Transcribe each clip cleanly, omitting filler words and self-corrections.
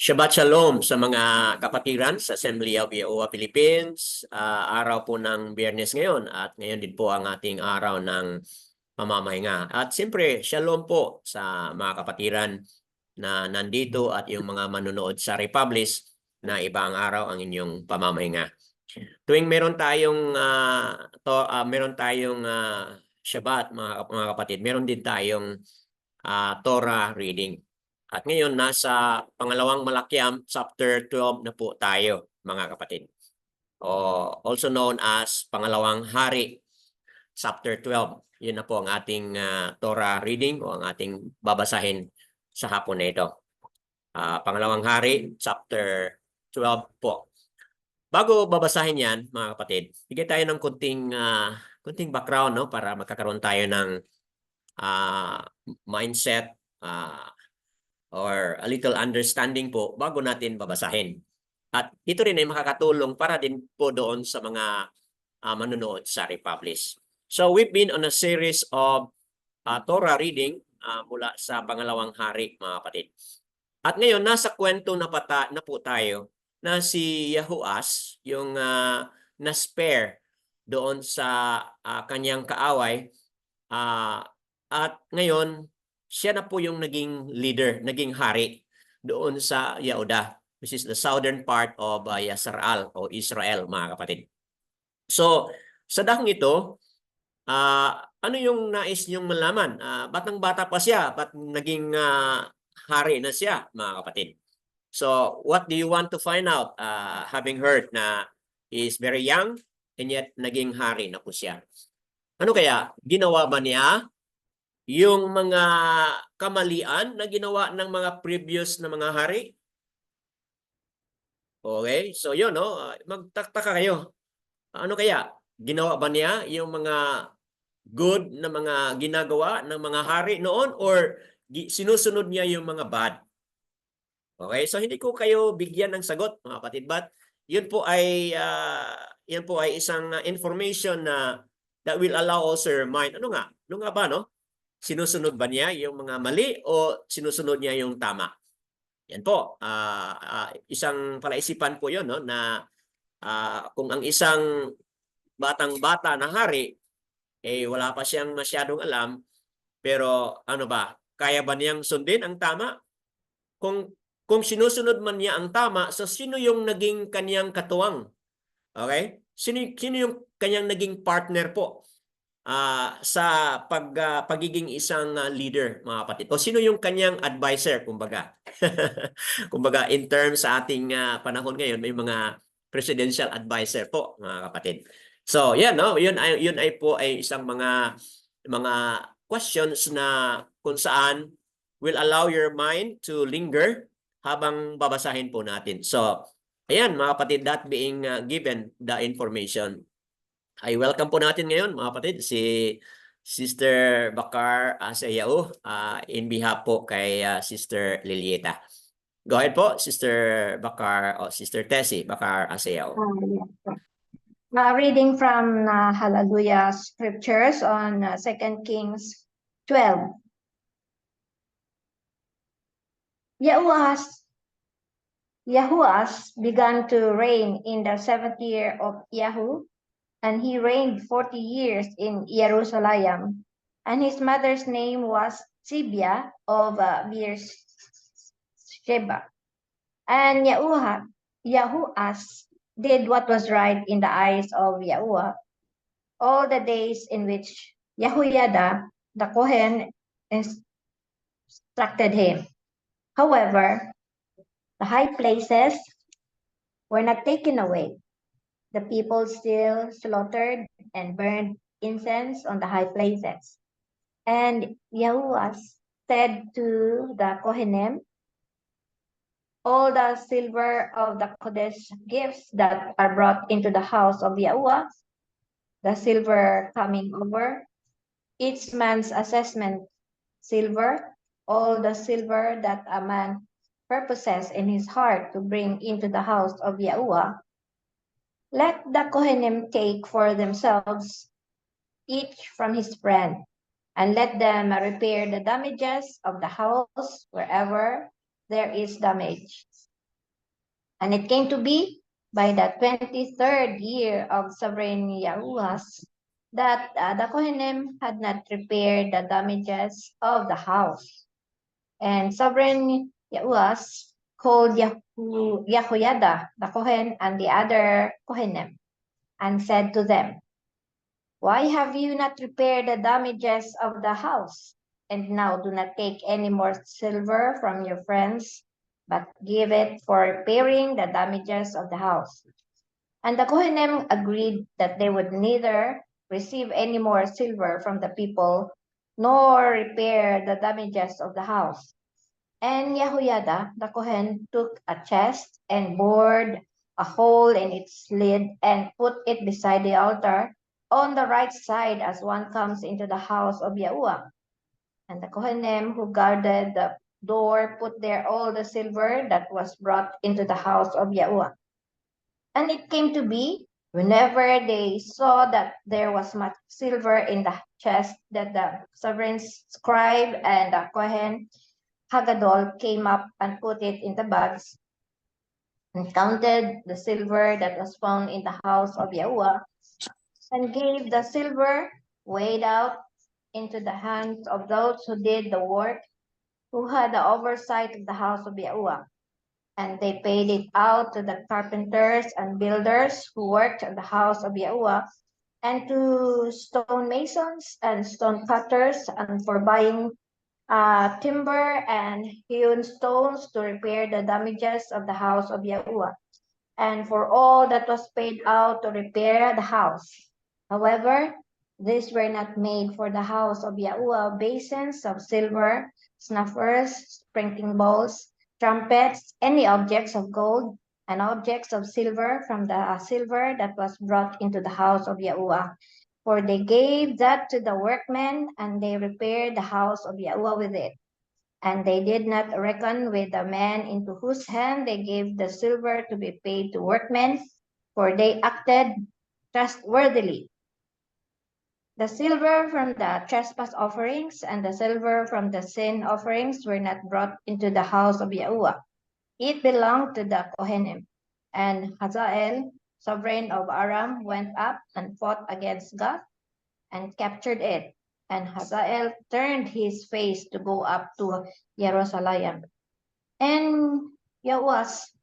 Shabbat Shalom sa mga kapatiran sa Assembly of Yahuwah Philippines. Araw po ng Biyernes ngayon at ngayon din po ang ating araw ng pamamahinga. At siyempre, Shalom po sa mga kapatiran na nandito at yung mga manonood sa Republish na iba ang araw ang inyong pamamahinga. Tuwing meron tayong Shabbat mga kapatid, meron din tayong Torah reading. At ngayon, nasa pangalawang Malakiam, chapter 12 na po tayo, mga kapatid. Also known as pangalawang Hari, chapter 12. Yun na po ang ating Torah reading o ang ating babasahin sa hapon na ito. Pangalawang Hari, chapter 12 po. Bago babasahin yan, mga kapatid, bigyan tayo ng kunting background, no, para magkakaroon tayo ng mindset, or a little understanding po bago natin babasahin. At ito rin ay makakatulong para din po doon sa mga manonood sa Republish. So we've been on a series of Torah reading mula sa pangalawang hari, mga kapatid. At ngayon, nasa kwento na po tayo na si Yahuas, yung na-spare doon sa kanyang kaaway. At ngayon, siya na po yung naging leader, naging hari doon sa Yehuda, which is the southern part of Yasharal o Israel, mga kapatid. So, sa dahong ito, ano yung nais niyong malaman? Batang-bata pa siya, ba't naging hari na siya, mga kapatid? So, what do you want to find out? Having heard na he is very young and yet naging hari na po siya. Ano kaya? Ginawa ba niya yung mga kamalian na ginawa ng mga previous na mga hari? Okay, so yun, no? Magtaktaka kayo. Ano kaya? Ginawa ba niya yung mga good na mga ginagawa ng mga hari noon or sinusunod niya yung mga bad? Okay, so hindi ko kayo bigyan ng sagot, mga kapatid, but yun po ay isang information na that will allow also your mind. Ano nga ba, no? Sinusunod ba niya yung mga mali o sinusunod niya yung tama? Yan po. Isang palaisipan po yun, no, na kung ang isang batang-bata na hari, wala pa siyang masyadong alam, pero ano ba, kaya ba niyang sundin ang tama? Kung sinusunod man niya ang tama, so sino yung naging kaniyang katuwang? Okay? Sino yung kanyang naging partner po sa pagiging isang leader, mga kapatid? O sino yung kanyang advisor, kumbaga? Kumbaga, in terms sa ating panahon ngayon, may mga presidential advisor po, mga kapatid. So, yan, no? Yun ay po ay isang mga questions na kung saan will allow your mind to linger habang babasahin po natin. So, ayan, mga kapatid, that being given the information, ay welcome po natin ngayon, mga kapatid, si Sister Bakar Asayao in behalf po kay Sister Lilieta. Go ahead po, Sister Bakar o Sister Tessie Bakar Asayao. Reading from Hallelujah Scriptures on 2 Kings 12. Yahuas began to reign in the 7th year of Yahu, and he reigned 40 years in Jerusalem. And his mother's name was Sibia of Beersheba. And Yahuas did what was right in the eyes of Yahuwah all the days in which Yehoiada the Kohen instructed him. However, the high places were not taken away. The people still slaughtered and burned incense on the high places. And Yahuwah said to the Kohanim, all the silver of the Kodesh gifts that are brought into the house of Yahuwah, the silver coming over, each man's assessment silver, all the silver that a man purposes in his heart to bring into the house of Yahuwah, let the Kohanim take for themselves, each from his friend, and let them repair the damages of the house wherever there is damage. And it came to be by the 23rd year of sovereign Yahuas that the Kohanim had not repaired the damages of the house. And sovereign Yahuas called Yahoyada, the Kohen, and the other Kohanim, and said to them, "Why have you not repaired the damages of the house? And now do not take any more silver from your friends, but give it for repairing the damages of the house." And the Kohanim agreed that they would neither receive any more silver from the people, nor repair the damages of the house. And Yahoyada, the Kohen, took a chest and bored a hole in its lid and put it beside the altar on the right side as one comes into the house of Yahuwah. And the Kohanim who guarded the door put there all the silver that was brought into the house of Yahuwah. And it came to be, whenever they saw that there was much silver in the chest, that the sovereign scribe and the Kohen Hagadol came up and put it in the bags and counted the silver that was found in the house of Yahuwah and gave the silver weighed out into the hands of those who did the work, who had the oversight of the house of Yahuwah. And they paid it out to the carpenters and builders who worked at the house of Yahuwah, and to stone masons and stone cutters, and for buying timber and hewn stones to repair the damages of the house of Yahuwah, and for all that was paid out to repair the house. However, these were not made for the house of Yahuwah basins of silver, snuffers, sprinkling bowls, trumpets, any objects of gold, and objects of silver from the silver that was brought into the house of Yahuwah. For they gave that to the workmen, and they repaired the house of Yahuwah with it. And they did not reckon with the man into whose hand they gave the silver to be paid to workmen, for they acted trustworthily. The silver from the trespass offerings and the silver from the sin offerings were not brought into the house of Yahuwah. It belonged to the Kohanim. And Hazael, sovereign of Aram, went up and fought against Gath and captured it. And Hazael turned his face to go up to Jerusalem. And Yahuas,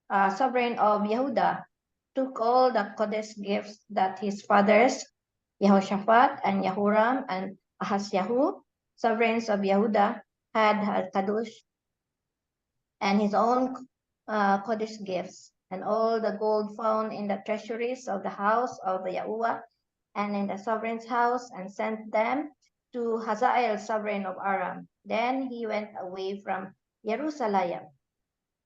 sovereign of Yehuda, took all the Kodesh gifts that his fathers, Yehoshaphat and Yahuram and Ahasyahu, sovereigns of Yehuda, had at Kadush, and his own Kodesh gifts, and all the gold found in the treasuries of the house of Yahuwah and in the sovereign's house, and sent them to Hazael, sovereign of Aram. Then he went away from Jerusalem.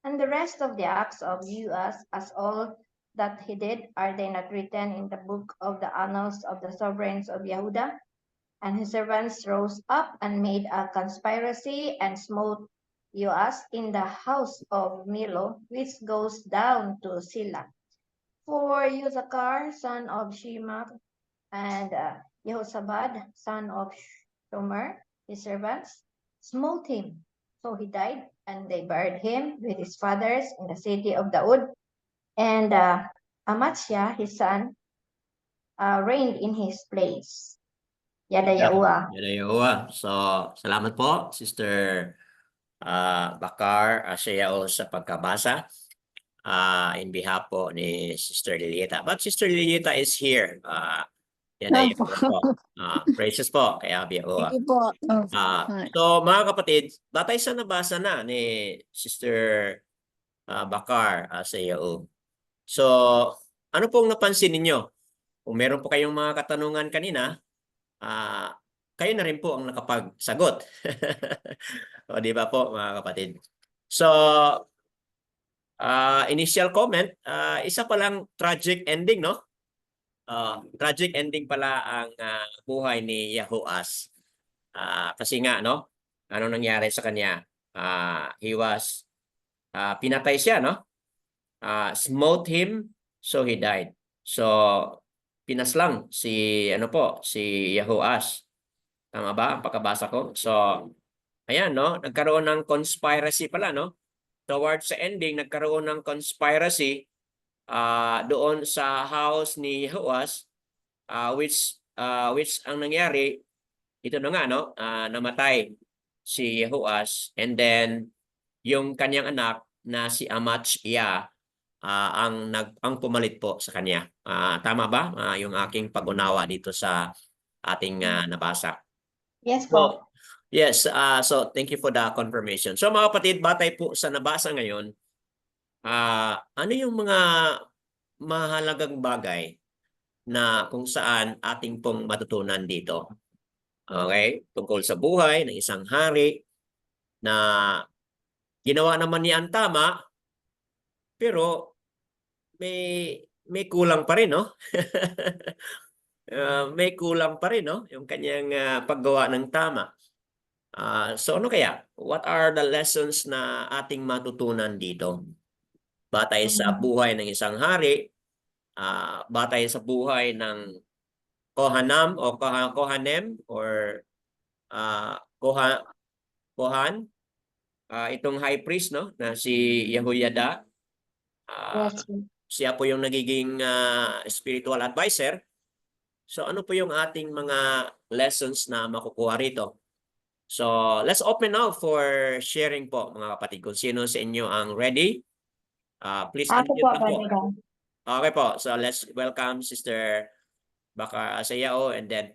And the rest of the acts of Joash, as all that he did, are they not written in the book of the annals of the sovereigns of Yehuda? And his servants rose up and made a conspiracy and smote Joash in the house of Milo, which goes down to Silla. For Yuzakar, son of Shema, and Jehozabad, son of Shomer, his servants, smote him. So he died, and they buried him with his fathers in the city of Daud. And Amatsya, his son, reigned in his place. Yada Yahuwah. Yada Yahuwah. So, salamat po, Sister Bakar Asayao sa pagkabasa in behalf po ni Sister Lilieta. But Sister Lilieta is here. Yada Yahuwah po. Precious po kay Abi Yahuwah. Sige po. So, mga kapatid, batay sa nabasa na ni Sister Bakar Asayao. So, ano pong napansin ninyo? Kung meron po kayong mga katanungan kanina, kayo na rin po ang nakapagsagot. O, di ba po, mga kapatid? So, initial comment, isa palang tragic ending, no? Tragic ending pala ang buhay ni Jehoash. Kasi nga, no? Ano nangyari sa kanya? He was, pinatay siya, no? Smote him, so he died. So, pinaslang si, si Jehoash. Tama ba ang pagkabasa ko? So, ayan, no? Nagkaroon ng conspiracy pala, no? towards sa ending, nagkaroon ng conspiracy doon sa house ni Joas, which ang nangyari, ito na nga, no? Namatay si Joas, and then yung kanyang anak na si Amatsia ang pumalit po sa kanya. Tama ba? Yung aking pag-unawa dito sa ating nabasa. Yes po. So, yes, so thank you for the confirmation. So mga kapatid, batay po sa nabasa ngayon, ano yung mga mahalagang bagay na kung saan ating pong matutunan dito? Okay? Tungkol sa buhay ng isang hari na ginawa naman niya ang tama, pero may kulang pa rin, no? May kulang pa rin, no? Yung kanyang paggawa ng tama. So ano kaya? What are the lessons na ating matutunan dito? Batay sa buhay ng isang hari, batay sa buhay ng Kohanam o Kohanem or Kohan, itong high priest, no, na si Yehoyada. Yes. Siya po yung nagiging spiritual advisor. So ano po yung ating mga lessons na makukuha rito? So let's open now for sharing po, mga kapatid. Kung sino sa inyo ang ready, please Ako unmute po, lang po. Brother Dan. Okay po, so let's welcome Sister Baka Asayao, and then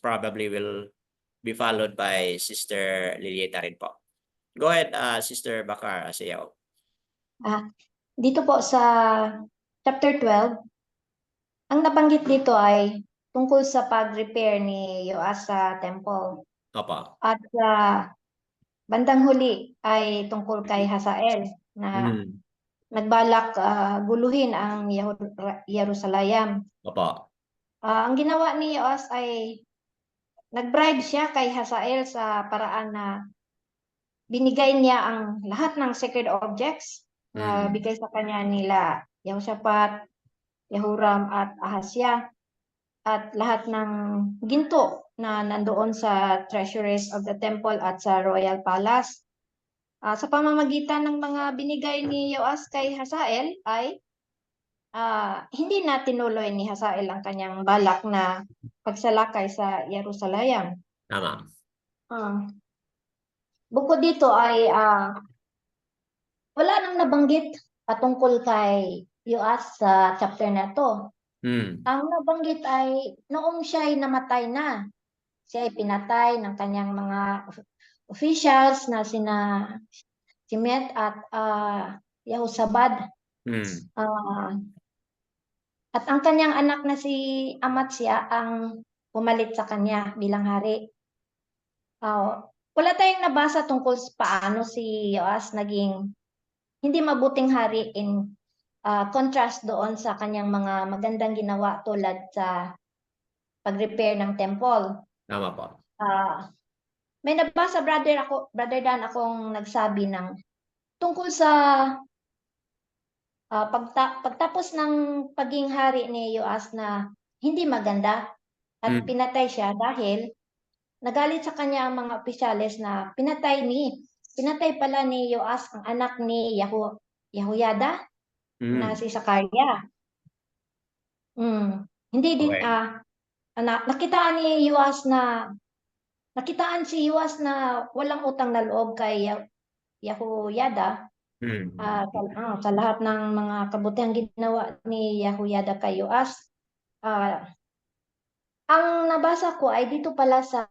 probably will be followed by Sister Lilieta rin po. Go ahead, Sister Bakar Asayao. Dito po sa chapter 12, ang nabanggit dito ay tungkol sa pag-repair ni Yoas sa temple. Opo. At sa bandang huli ay tungkol kay Hazael na nagbalak guluhin ang Jerusalem. Opo. Ang ginawa ni Yoas ay nag-bribe siya kay Hazael sa paraan na binigay niya ang lahat ng sacred objects na bigay sa kanya nila Yehoshaphat, Yehoram at Ahasya, at lahat ng ginto na nandoon sa treasuries of the temple at sa royal palace. Sa pamamagitan ng mga binigay ni Yoas kay Hazael ay hindi na tinuloy ni Hazael ang kanyang balak na pagsalakay sa Jerusalem. Tama. Bukod dito ay wala nang nabanggit patungkol kay Yoas sa chapter na to. Ang nabanggit ay noong siya ay namatay na. Siya ay pinatay ng kanyang mga officials na sina Simet at Yehosabad. At ang kanyang anak na si Amatsya ang pumalit sa kanya bilang hari. Wala tayong nabasa tungkol sa paano si Yoas naging hindi mabuting hari in contrast doon sa kanyang mga magandang ginawa tulad sa pag-repair ng temple. Tama po. May nabasa Brother Dan akong nagsabi ng tungkol sa pagtapos ng paging hari ni Yoas na hindi maganda at pinatay siya dahil nagalit sa kanya ang mga opisyales na pinatay pala ni Yoas ang anak ni Yehoyada na si Sakaria. Hindi din nakitaan si Yoas na walang utang na loob kay Yehoyada. Sa lahat ng mga kabutihang ginawa ni Yehoyada kay Yoas. Ang nabasa ko ay dito pala sa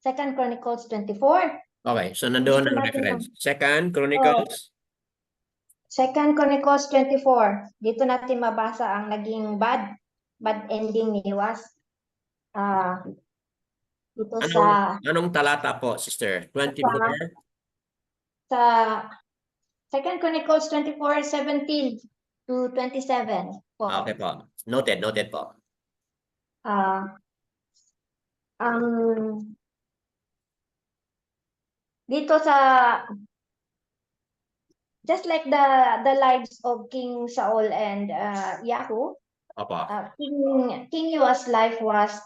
2 Chronicles 24. Okay, so nandoon ang reference. 2 Chronicles? 2 Chronicles 24. Dito natin mabasa ang naging bad ending ni Yoas. Dito anong talata po, Sister? 24? Sa 2 Chronicles 24, 17 to 27 po. Okay po. Noted po. Dito sa just like the lives of King Saul and Yahu, King Yoas' life was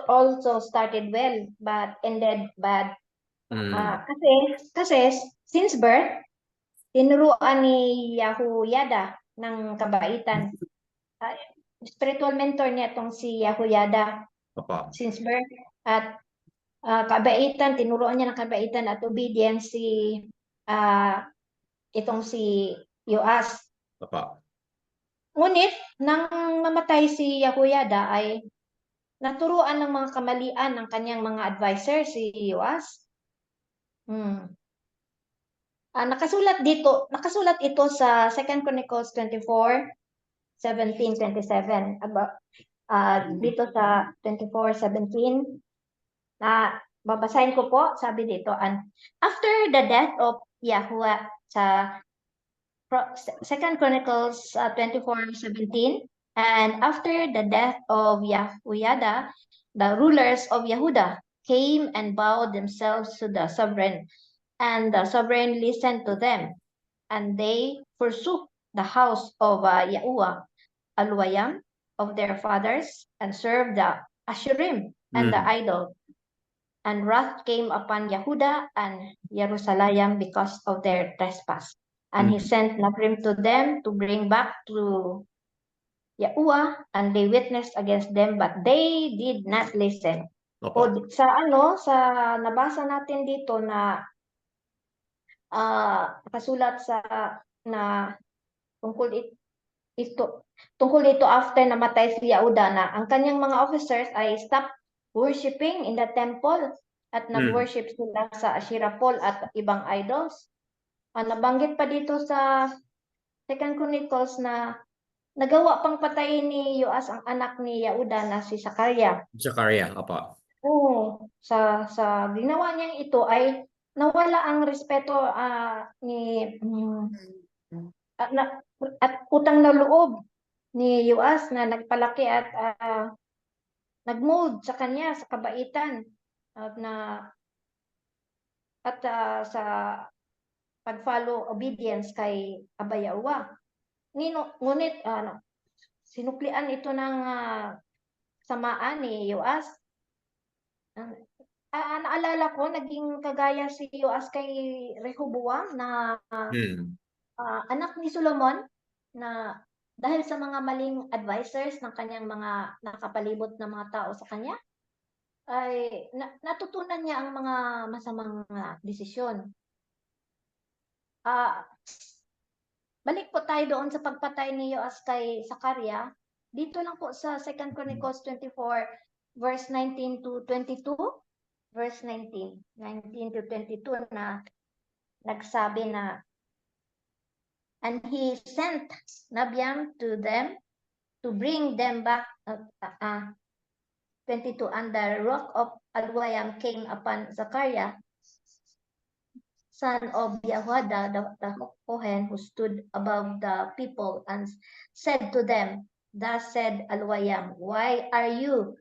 also started well but ended bad. Kasi since birth tinuruan ni Yahoyada ng kabaitan. Spiritual mentor niya itong si Yahoyada Opo. since birth. At kabaitan, tinuruan niya ng kabaitan at obedience itong si Yoas. Opo. Ngunit, nang mamatay si Yahoyada ay naturuan ng mga kamalian ng kanyang mga advisor, si Yoas. Nakasulat ito sa 2 Chronicles 24, 17-27. Dito sa 24:17, na babasahin ko po, sabi dito, and after the death of Yahuwah, sa 2 Chronicles 24:17, and after the death of Yahoyada, the rulers of Yehuda came and bowed themselves to the sovereign, and the sovereign listened to them, and they forsook the house of Yahuwah, Alwayam, of their fathers, and served the Asherim and the idol. And wrath came upon Yehuda and Jerusalem because of their trespass. And he sent Nabrim to them to bring back to Yahuwah, and they witnessed against them, but they did not listen. Opo. Sa nabasa natin dito na nakasulat na tungkol dito after namatay si Yehuda, na ang kanyang mga officers ay stop worshiping in the temple at nag-worship sila sa Asherah pole at ibang idols. Nabanggit pa dito sa 2 Chronicles na nagawa pang patayin ni Yoas ang anak ni Yehuda na si Zakaria. Zakaria, opo. Oo, sa ginawa niyang ito ay nawala ang respeto at utang na loob ni Yoas na nagpalaki at nagmold sa kanya sa kabaitan at sa pag-follow obedience kay Aba Yahuwah. Ngunit sinuklian ito ng samaan ni Yoas. Naalala ko, naging kagaya si Yoas kay Rehoboam na anak ni Solomon, na dahil sa mga maling advisors ng kanyang mga nakapalibot na mga tao sa kanya, ay natutunan niya ang mga masamang desisyon. Balik po tayo doon sa pagpatay ni Yoas kay Zakaria. Dito lang po sa 2 Chronicles 24, verse 19-22. Verse 19-22 na nagsabi na, and he sent Nabiam to them to bring them back. 22, and the rock of Alwayam came upon Zachariah, son of Yehoiada, the Kohen, who stood above the people, and said to them, thus said Alwayam, why are you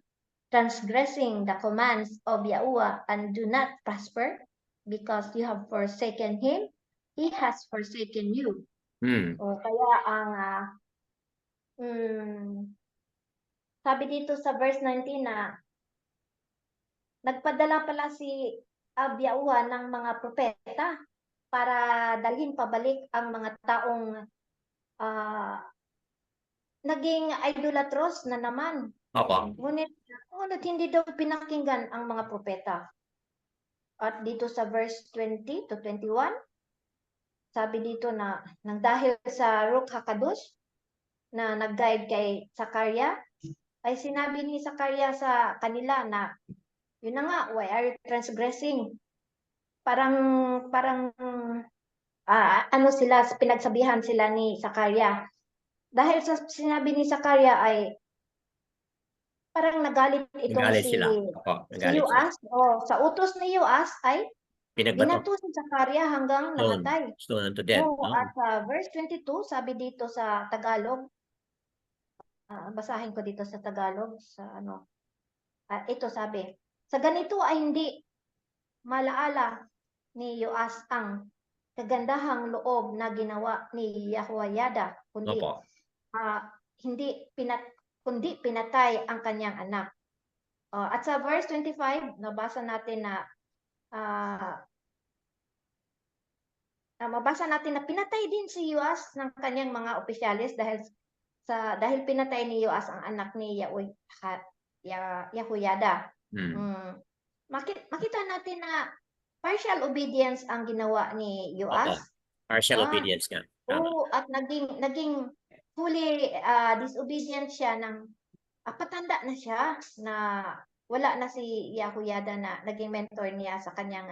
transgressing the commands of Yahuwah and do not prosper? Because you have forsaken him, he has forsaken you. Kaya ang sabi dito sa verse 19 na nagpadala pala si Yahuwah ng mga propeta para dalhin pabalik ang mga taong naging idolatros na naman. Ngunit hindi daw pinakinggan ang mga propeta. At dito sa verse 20-21, sabi dito na nang dahil sa Ruach HaKadosh na nag-guide kay Zakaria, ay sinabi ni Zakaria sa kanila na, yun na nga, why are you transgressing? Parang pinagsabihan sila ni Zakaria. Dahil sa sinabi ni Zakaria ay parang nagalit itong si Yoas. Sa utos ni Yoas ay binato si Zakaria hanggang namatay. At verse 22, sabi dito sa Tagalog, basahin ko dito sa Tagalog, ito sabi, sa ganito ay hindi malaala ni Yoas ang kagandahang loob na ginawa ni Yehoiada, kundi pinatay ang kanyang anak. At sa verse 25, nabasa natin na mabasa natin na pinatay din si Yoas ng kanyang mga opisyalis dahil pinatay ni Yoas ang anak ni Yehoyada. Hmm. Makita natin na partial obedience ang ginawa ni Opo. Yoas. Partial obedience nga. Tama. Oo, at naging fully disobedient siya ng patanda na siya na wala na si Yehoyada na naging mentor niya sa kanya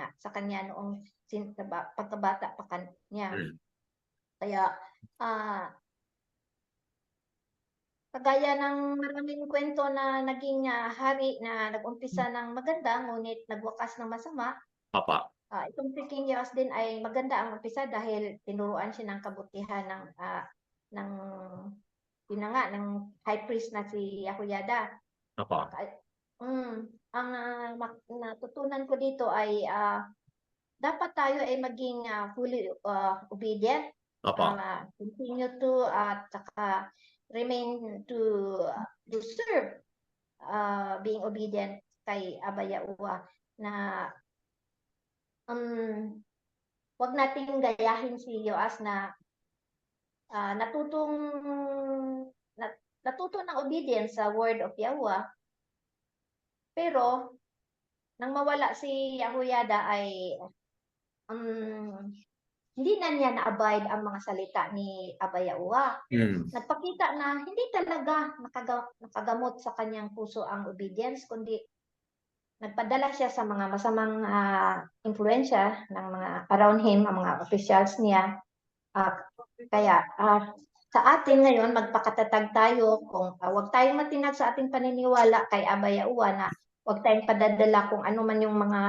noong pagkabata pa niya. Hmm. Kaya kagaya ng maraming kwento na naging hari na nag-umpisa ng maganda ngunit nagwakas ng masama, Opo. itong si King Yoas din ay maganda ang umpisa dahil tinuruan siya ng kabutihan ng yun na nga, ng high priest na si Yehoyada. Opo. Ang natutunan ko dito ay dapat tayo ay maging fully obedient, Opo. continue to at saka remain to serve, being obedient kay Aba Yahuwah na wag nating gayahin si Yoas na natuto ng obedience sa word of Yahuwah, pero nang mawala si Yehoyada ay hindi na niya na-abide ang mga salita ni Aba Yahuwah. Nagpakita na hindi talaga nakagamot sa kanyang puso ang obedience, kundi nagpadala siya sa mga masamang influensya ng mga around him, ang mga officials niya. Kaya sa atin ngayon, magpakatatag tayo kung wag tayong matinag sa ating paniniwala kay Aba Yahuwah na wag tayong padadala kung ano man yung mga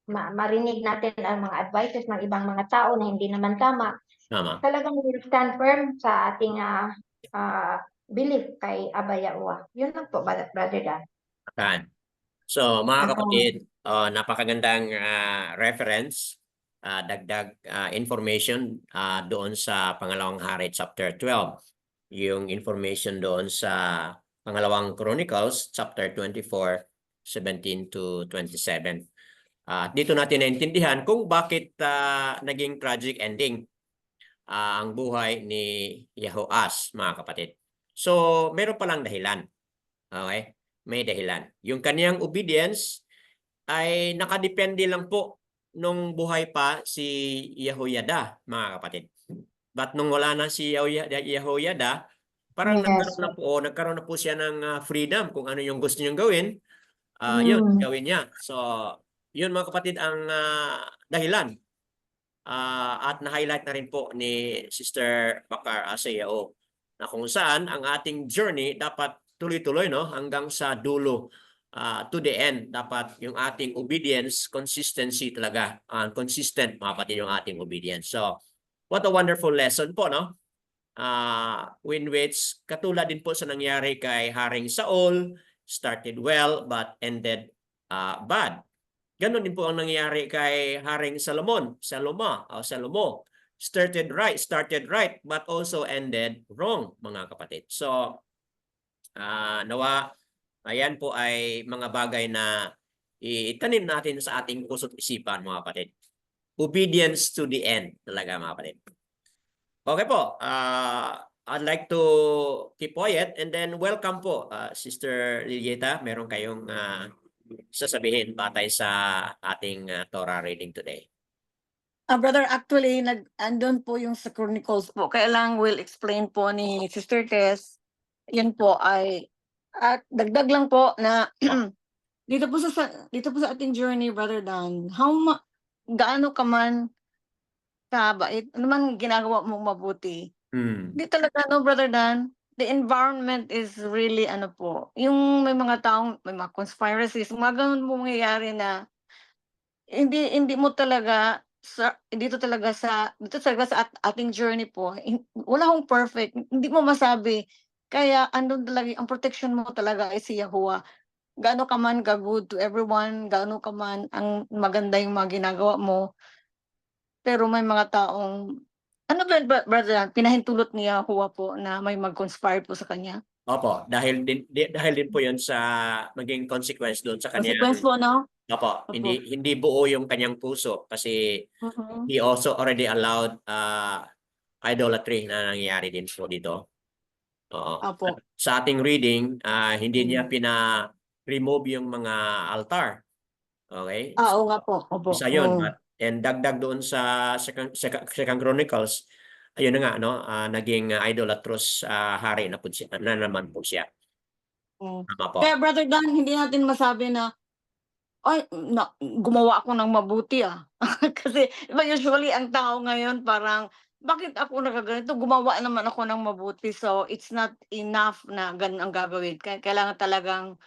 marinig natin ang mga advices ng ibang mga tao na hindi naman tama. Tama. Talagang we'll stand firm sa ating belief kay Aba Yahuwah. Yun lang po, Brother Dan. So mga kapatid, napakagandang reference, dagdag information doon sa Pangalawang Hari chapter 12. Yung information doon sa Pangalawang Chronicles chapter 24, 17 to 27. Dito natin naintindihan kung bakit naging tragic ending ang buhay ni Yehoas, mga kapatid. So meron palang dahilan. Okay? May dahilan. Yung kaniyang obedience ay nakadepende lang po nung buhay pa si Yehoyada, mga kapatid. But nung wala na si Yehoyada, parang nagkaroon na po siya ng freedom kung ano yung gusto niyang gawin. Yun, gawin niya. So, yun mga kapatid ang dahilan. At na-highlight na rin po ni Sister Bakar Asayao na kung saan ang ating journey dapat tuloy-tuloy, no, hanggang sa dulo, to the end. Dapat yung ating obedience, consistency talaga, consistent mga kapatid yung ating obedience. So what a wonderful lesson po, no, in which katulad din po sa nangyari kay Haring Saul, started well but ended bad. Ganon din po ang nangyari kay Haring Salomo. Started right, but also ended wrong, mga kapatid. So, nawa, ayan po ay mga bagay na itanim natin sa ating puso't isipan, mga kapatid. Obedience to the end talaga, mga kapatid. Okay po, I'd like to keep quiet and then welcome po, Sister Lilieta. Meron kayong sasabihin batay sa ating Torah reading today. Brother, actually, andun po yung sa Chronicles po. Kaya lang will explain po ni Sister Tess. Yun po ay, at dagdag lang po na dito po sa ating journey, Brother Dan, gaano ka man kabait, ano man ginagawa mong mabuti. Di talaga, no, Brother Dan, the environment is really, yung may mga conspiracies, mga ganun po mangyayari na hindi mo talaga dito talaga sa ating journey po, wala akong perfect, hindi mo masabi. Kaya andun talaga ang protection mo talaga ay si Yahuwah. Gaano ka man ka-good to everyone, gaano ka man ang maganda yung mga ginagawa mo, pero may mga taong brother, pinahintulot ni Yahuwah po na may mag-conspire po sa kanya. Opo, dahil din po 'yon sa maging consequence doon sa kanya. Consequence po, no? Opo, Opo. hindi buo yung kanyang puso kasi Mhm. he also already allowed idolatry na nangyayari din po dito. Oo. At Opo. sa ating reading, hindi niya pina-remove yung mga altar. Okay? Oo nga po. Opo. Isa yun. And dagdag doon sa Second Chronicles, ayun na nga, no? Naging idolatrous hari na po siya, na naman po siya. Tama po. Kaya Brother Dan, hindi natin masabi na ay, gumawa ako ng mabuti Kasi iba usually ang tao ngayon parang, bakit ako nagaganito? Gumawa naman ako ng mabuti. So it's not enough na ganun ang gagawin. Kailangan talagang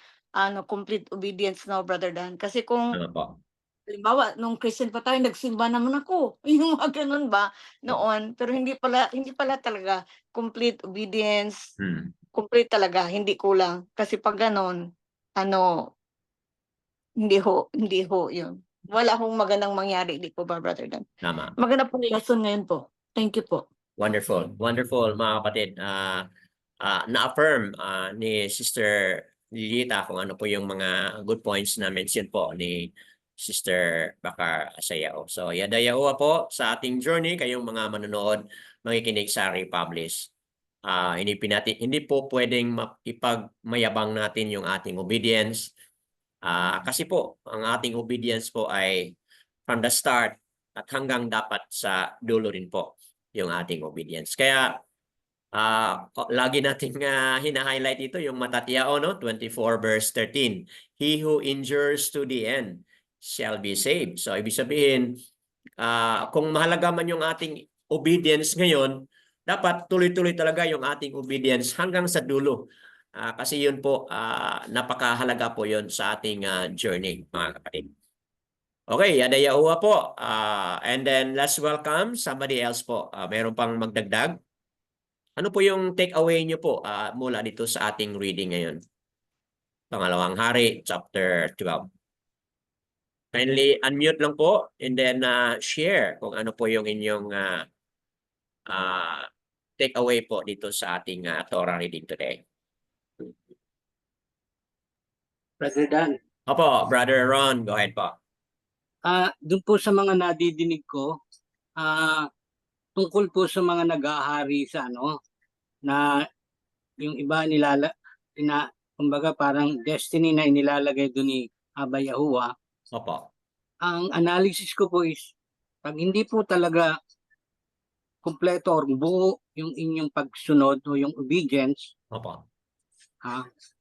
complete obedience, no, Brother Dan. Kasi kung Tama po. halimbawa nung Christian pa tayo nagsimba naman ako, yung mga ganun ba noon. Pero hindi pala talaga complete obedience, complete talaga, hindi kulang. Kasi pag gano'n, ano, hindi ho yun. Wala hong magandang mangyari, di po ba, Brother Dan? Tama. Maganda pong lesson ngayon po. Thank you po. Wonderful. Wonderful, mga kapatid. Na-affirm ni Sister Lilita kung ano po yung mga good points na mention po ni Sister Bakar Asayao. So, yadayawa po sa ating journey, kayong mga manonood, makikinig sa Republish. Hindi po pwedeng ipagmayabang natin yung ating obedience. Kasi po, ang ating obedience po ay from the start at hanggang dapat sa dulo rin po yung ating obedience. Kaya lagi nating hina-highlight ito yung Matatiao, no? 24 verse 13. He who endures to the end shall be saved. So, ibig sabihin, kung mahalaga man yung ating obedience ngayon, dapat tuloy-tuloy talaga yung ating obedience hanggang sa dulo. Kasi yun po, napakahalaga po yun sa ating journey, mga kapatid. Okay, Yadayawa po. And then let's welcome somebody else po. Meron pang magdagdag. Ano po yung take away niyo po mula dito sa ating reading ngayon? Pangalawang Hari, chapter 12. Kindly unmute lang po and then share kung ano po yung inyong take away po dito sa ating Torah reading today. Brother Dan, Opo, Brother Ron, go ahead po. doon po sa mga nadidinig ko, tungkol po sa mga nag-ahari sa na yung iba kumbaga parang destiny na inilalagay doon ni Abba Yahuwah. Opo. Ang analysis ko po is, pag hindi po talaga kumpleto or buo yung inyong pagsunod o yung obedience, Opo.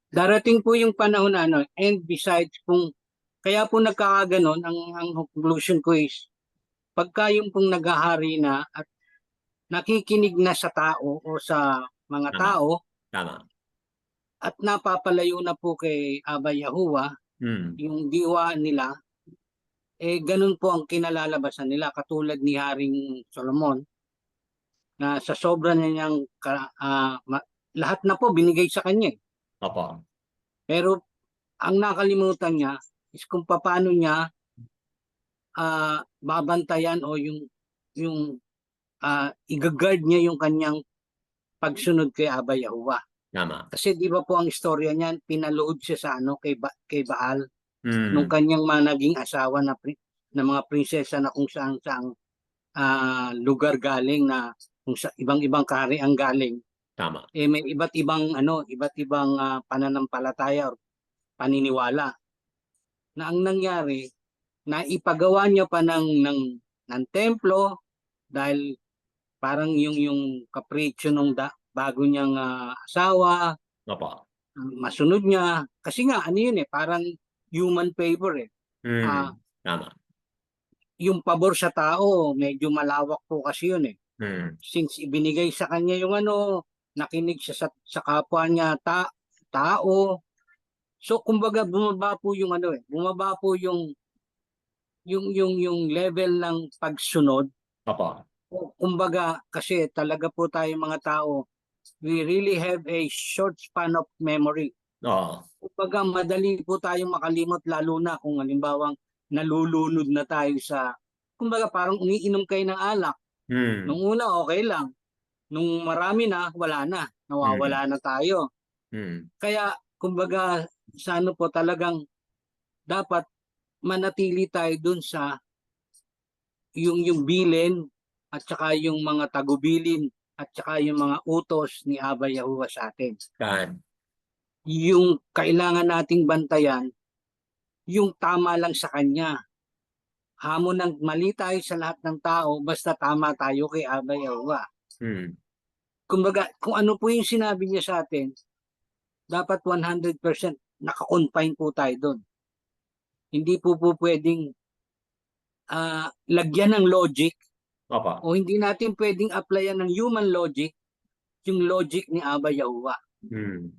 darating po yung panahon na and besides kaya po nagkakaganon, ang conclusion ko is, pagka yung pong naghahari na at nakikinig na sa tao o sa mga Tama. tao Tama. at napapalayo na po kay Abba Yahuwah, yung diwa nila, ganun po ang kinalalabasan nila, katulad ni Haring Solomon, na sa sobra niyang lahat na po binigay sa kanya. Opo. Pero ang nakalimutan niya is kung paano niya babantayan o yung i-guard niya yung kanyang pagsunod kay Abba Yahuwah. Tama. Kasi di ba po ang istorya niyan, pinalood siya sa kay Baal nung Mm. kanyang naging asawa na mga prinsesa na kung saan lugar galing, na kung sa ibang-ibang kaharian galing. Tama. May iba't ibang pananampalataya or paniniwala. Na ang nangyari, na ipagawa niya pa ng templo dahil parang yung kapritsyo nung bago niyang asawa, Opo. masunod niya. Kasi nga, yun parang human favor Tama. Yung pabor sa tao, medyo malawak po kasi yun Since ibinigay sa kanya yung nakinig siya sa kapwa niya tao. So, kumbaga, bumaba po yung bumaba po yung level ng pagsunod. Opo. Kumbaga, kasi talaga po tayo mga tao, we really have a short span of memory. Oo. Kumbaga, madali po tayong makalimot, lalo na kung halimbawang nalulunod na tayo kumbaga parang umiinom kayo ng alak. Nung una, okay lang. Nung marami na, wala na. Nawawala na tayo. Kaya, kumbaga, sa po talagang dapat manatili tayo dun sa yung bilin at saka yung mga tagubilin at saka yung mga utos ni Aba Yahuwah sa atin. Kan. Yung kailangan nating bantayan, yung tama lang sa Kanya. Hamon ng mali tayo sa lahat ng tao, basta tama tayo kay Aba Yahuwah. Hmm. Kumbaga, kung ano po yung sinabi niya sa atin, dapat 100% naka-confine po tayo doon. Hindi po pwedeng lagyan ng logic Opo. o hindi natin pwedeng applyan ng human logic yung logic ni Aba Yahuwah. Hmm.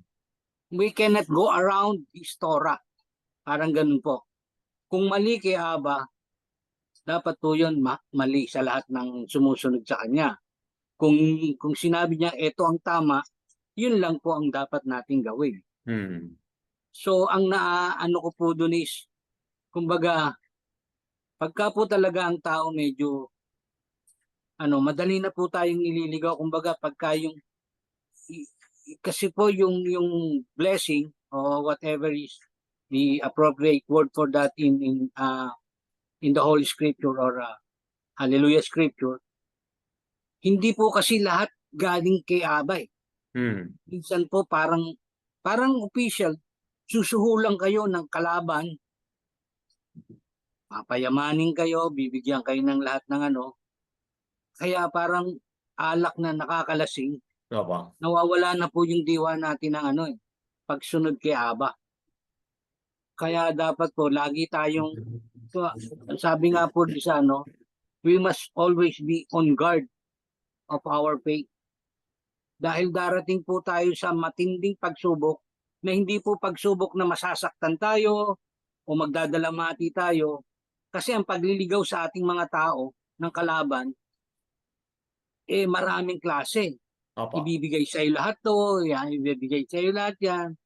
We cannot go around his Torah. Parang ganun po. Kung mali kay Aba, dapat po yun mali sa lahat ng sumusunod sa kanya. Kung sinabi niya ito ang tama, yun lang po ang dapat nating gawin. Hmm. So ang naano ko po dun is, kumbaga, pagka po talaga ang tao medyo madali na po tayong nililigaw. Kumbaga, pagka kasi po yung blessing or whatever is the appropriate word for that in the Holy Scripture or Hallelujah Scripture, hindi po kasi lahat galing kay Abay. Hmm. Minsan po parang official, susuhulan kayo ng kalaban, papayamanin kayo, bibigyan kayo ng lahat ng kaya parang alak na nakakalasing, Opo. nawawala na po yung diwa natin ng pagsunod kay Aba. Kaya dapat po lagi tayong, sabi nga po sa we must always be on guard of our faith. Dahil darating po tayo sa matinding pagsubok na hindi po pagsubok na masasaktan tayo o magdadalamati tayo, kasi ang pagliligaw sa ating mga tao ng kalaban maraming klase. Opo. Ibibigay sa iyo lahat to, yan, ibibigay sa iyo lahat yan.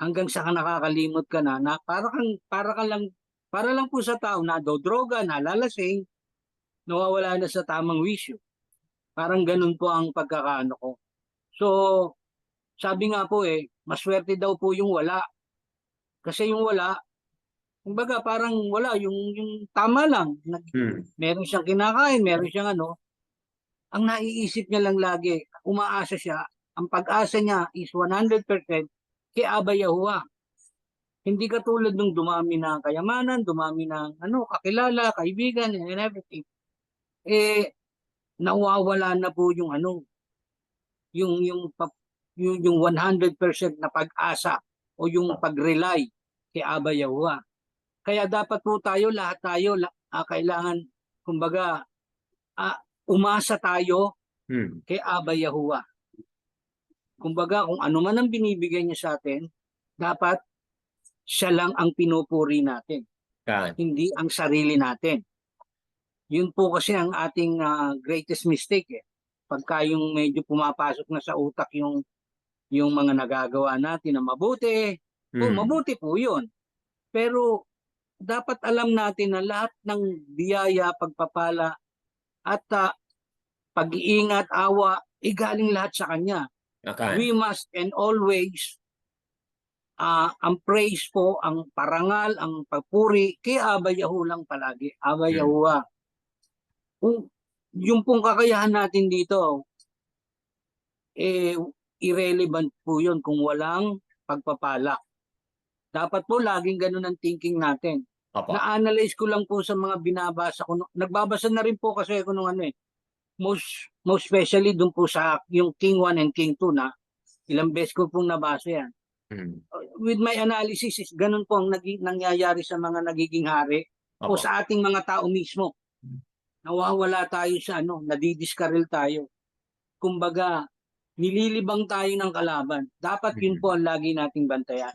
Hanggang sa nakakalimot ka na para lang po sa tao na droga, nalalasing, nawawala na sa tamang wisyo. Parang ganun po ang pagkakaano ko. So, sabi nga po maswerte daw po yung wala. Kasi yung wala, kumbaga parang wala, yung tama lang. Meron siyang kinakain, meron siyang ang naiisip niya lang lagi, umaasa siya, ang pag-asa niya is 100% kay Aba Yahuwah. Hindi katulad nung dumami ng kayamanan, dumami ng kakilala, kaibigan, and everything. Nawawala na po yung yung 100% na pag-asa o yung pag-rely kay Aba Yahuwah. Kaya dapat po lahat tayo, kailangan, kumbaga, umasa tayo kay Aba Yahuwah. Kumbaga, kung ano man ang binibigay niya sa atin, dapat siya lang ang pinupuri natin. Kan. Hindi ang sarili natin. Yun po kasi ang ating greatest mistake. Pagka yung medyo pumapasok na sa utak yung mga nagagawa natin na mabuti, mabuti po yun. Pero dapat alam natin na lahat ng biyaya, pagpapala, at pag-iingat, awa, galing lahat sa Kanya. Kan. We must and always ang praise po, ang parangal, ang papuri kay Aba Yahuwah lang palagi. Aba Yahuwah. Yung pong kakayahan natin dito, irrelevant po yun kung walang pagpapala. Dapat po laging ganun ang thinking natin. Opo. Na-analyze ko lang po sa mga binabasa ko. Nagbabasa na rin po kasi ako nung most especially dun po sa yung King 1 and King 2 na ilang beses ko pong nabasa yan. With my analysis is ganun po ang nangyayari sa mga nagiging hari o sa ating mga tao mismo. Nawawala tayo sa nadidiskaril tayo. Kumbaga, nililibang tayo ng kalaban. Dapat yun po ang lagi nating bantayan.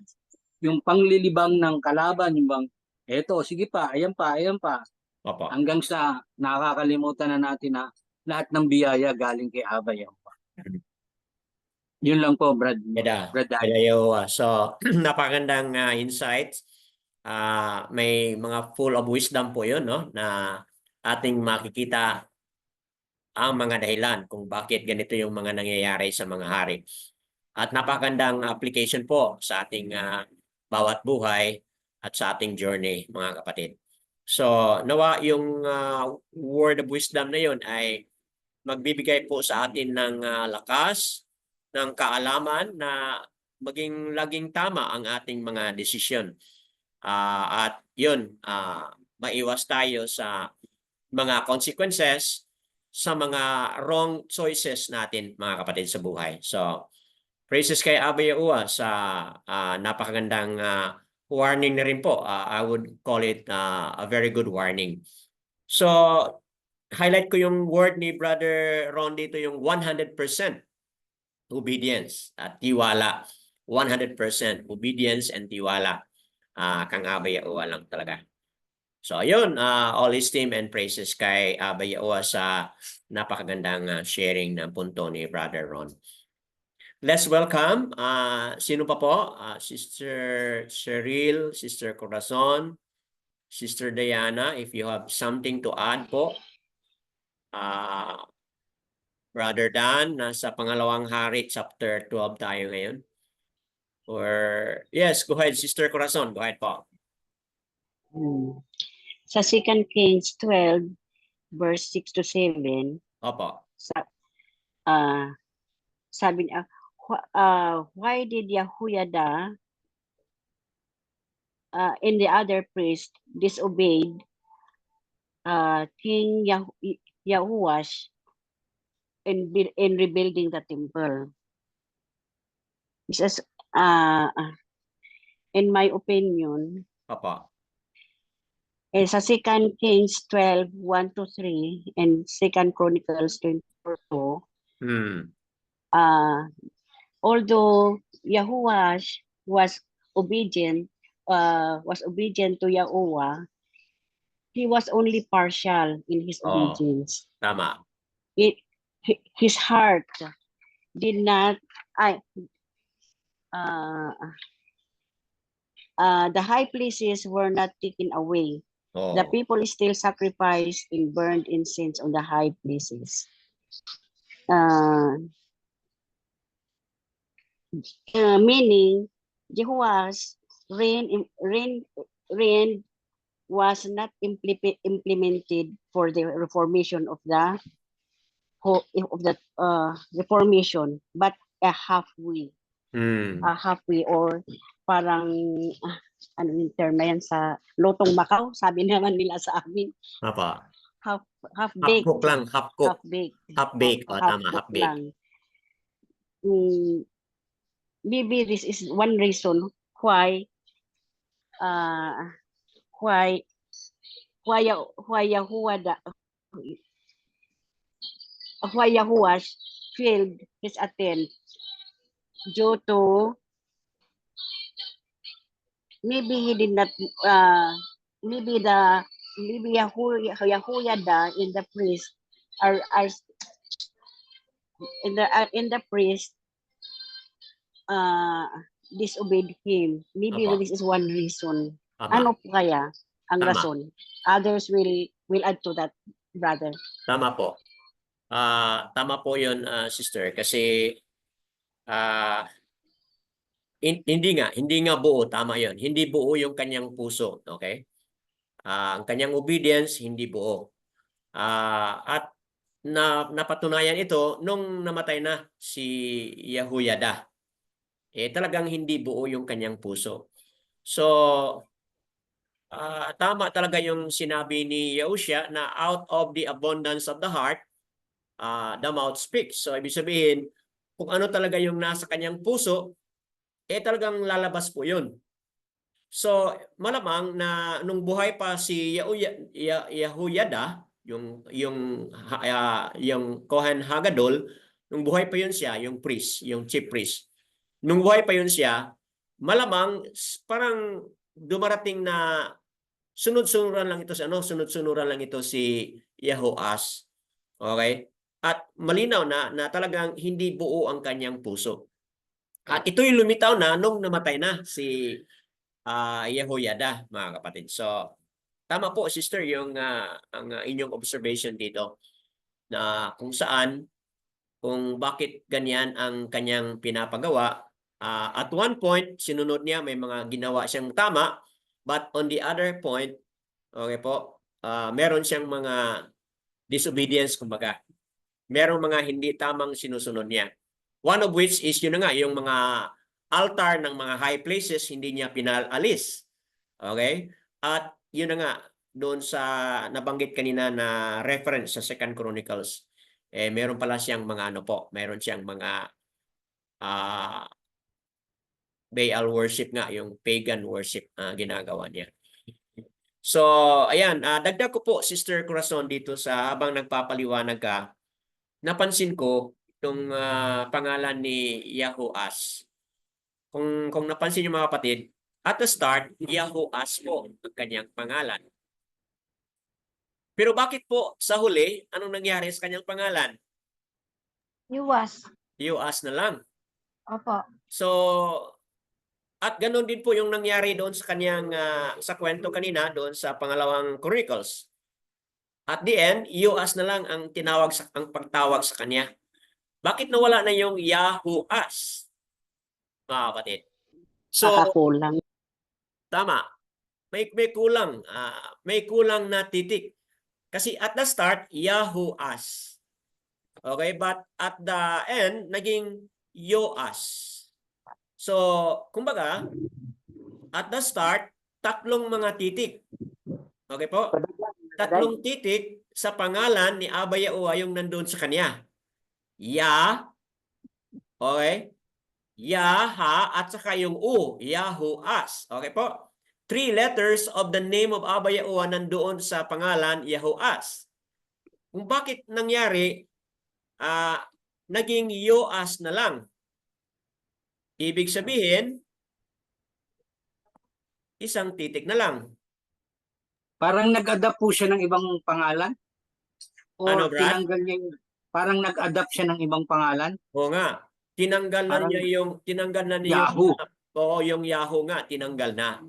Yung panglilibang ng kalaban, yung bang, eto, sige pa, ayan pa. Opo. Hanggang sa nakakalimutan na natin na lahat ng biyaya galing kay Aba Yahuwah. Yun lang po, Brad. So, napakagandang insights. May mga full of wisdom po yun, no? Na ating makikita ang mga dahilan kung bakit ganito yung mga nangyayari sa mga hari. At napakagandang application po sa ating bawat buhay. at sa ating journey, mga kapatid. So, nawa yung word of wisdom na yun ay magbibigay po sa atin ng lakas, ng kaalaman na maging laging tama ang ating mga desisyon. At yun, maiwas tayo sa mga consequences sa mga wrong choices natin, mga kapatid, sa buhay. So, praises kay Abba Yahuwah sa napakagandang warning na rin po. I would call it a very good warning. So, highlight ko yung word ni Brother Ron dito, yung 100% obedience at tiwala. 100% obedience and tiwala. Kang Abba Yahuwah lang talaga. So, ayun, all esteem and praises kay Abba Yahuwah sa napakagandang sharing ng punto ni Brother Ron. Let's welcome, sino pa po? Sister Cheryl, Sister Corazon, Sister Diana, if you have something to add po. Brother Dan, nasa pangalawang hari, chapter 12 tayo ngayon. Or, yes, go ahead, Sister Corazon, go ahead po. Sa 2 Kings 12, verse 6 to 7, Opo. sabi niya, why did Yehoiada and the other priest disobeyed King Yahuash in rebuilding the temple? It says, in my opinion, Opo. sa 2 Kings 12, 1 to 3, and 2 Chronicles 24, although Yahuash was obedient to Yahuwah, he was only partial in his obedience. Tama. His heart did not. The high places were not taken away. The people still sacrificed and burned incense on the high places. Meaning, Jehoahaz reign was not implemented for the reformation of the reformation, but a halfway. Halfway, or parang ano yung term na yan sa lotong Macau, sabi naman nila sa amin. Apa. Half-baked. Half-cook lang, half-cook. Half-baked. Half-baked. Tama, half-baked. Maybe this is one reason why Yahuash failed his attempt due to maybe he did not maybe Yehoiada in the priest are in the priest disobeyed him. Maybe Apa. this is one reason. Tama. Ano po kaya ang Tama. rason? Others will add to that, brother. Tama po. Tama po 'yon, sister, kasi hindi nga buo, tama 'yon. Hindi buo yung kanyang puso, okay? Ang kanyang obedience hindi buo. At napatunayan ito nung namatay na si Yehoiada. Talagang hindi buo yung kanyang puso. So, tama talaga yung sinabi ni Yahushua na out of the abundance of the heart, the mouth speaks. So, ibig sabihin, kung ano talaga yung nasa kanyang puso, talagang lalabas po yun. So, malamang na nung buhay pa si Yehoiada, yung Kohen Hagadol, nung buhay pa yun siya, yung priest, yung chief priest. Nung buhay pa yun siya, malamang parang dumarating na sunod-sunuran lang ito si Yehoahaz. Okay? At malinaw na talagang hindi buo ang kanyang puso. At ito'y lumitaw na nung namatay na si Yehoiada, mga kapatid. So, tama po, sister, yung ang inyong observation dito na kung bakit ganyan ang kanyang pinapagawa. At one point, sinunod niya, may mga ginawa siyang tama, But on the other point, okay po, meron siyang mga disobedience, kumbaga. Merong mga hindi tamang sinusunod niya. One of which is yun na nga, yung mga altar ng mga high places, hindi niya pinaalis. Okay? At yun na nga, doon sa nabanggit kanina na reference sa 2 Chronicles, meron pala siyang mga ano po, meron siyang mga Baal worship nga, yung pagan worship ginagawa niya. So, ayan, dagdag ko po, Sister Corazon, dito sa habang nagpapaliwanag ka, napansin ko itong pangalan ni Yahoas. Kung napansin niyo mga kapatid, at the start, Yahoas po ang kanyang pangalan. Pero bakit po sa huli, anong nangyari sa kanyang pangalan? Yuwas. Yoas na lang. Opo. So, at ganun din po yung nangyari doon sa kanyang sa kwento kanina doon sa pangalawang Chronicles. At the end, Yoas na lang ang pagtawag sa kanya. Bakit nawala na yung Yahoas? Mga kapatid. So, Nakakulang. tama. May kulang. May kulang na titik. Kasi at the start, Yahoas. Okay? But at the end, naging Yoas. So, kumbaga, at the start, tatlong mga titik. Okay po? Tatlong titik sa pangalan ni Abba Yahuwah yung nandun sa kanya. Ya, okay? Yaha at saka yung U, Yahoas. Okay po? 3 letters of the name of Abba Yahuwah nandoon sa pangalan Yahoas. Kung bakit nangyari, naging Yoas na lang. Ibig sabihin, isang titik na lang. Parang nag-adapt po siya ng ibang pangalan? O Ano, Brad? tinanggal niya yung, parang nag-adapt siya ng ibang pangalan? Oo nga. Tinanggal na Parang niya yung Yahoo. yung Yahoo nga, tinanggal na.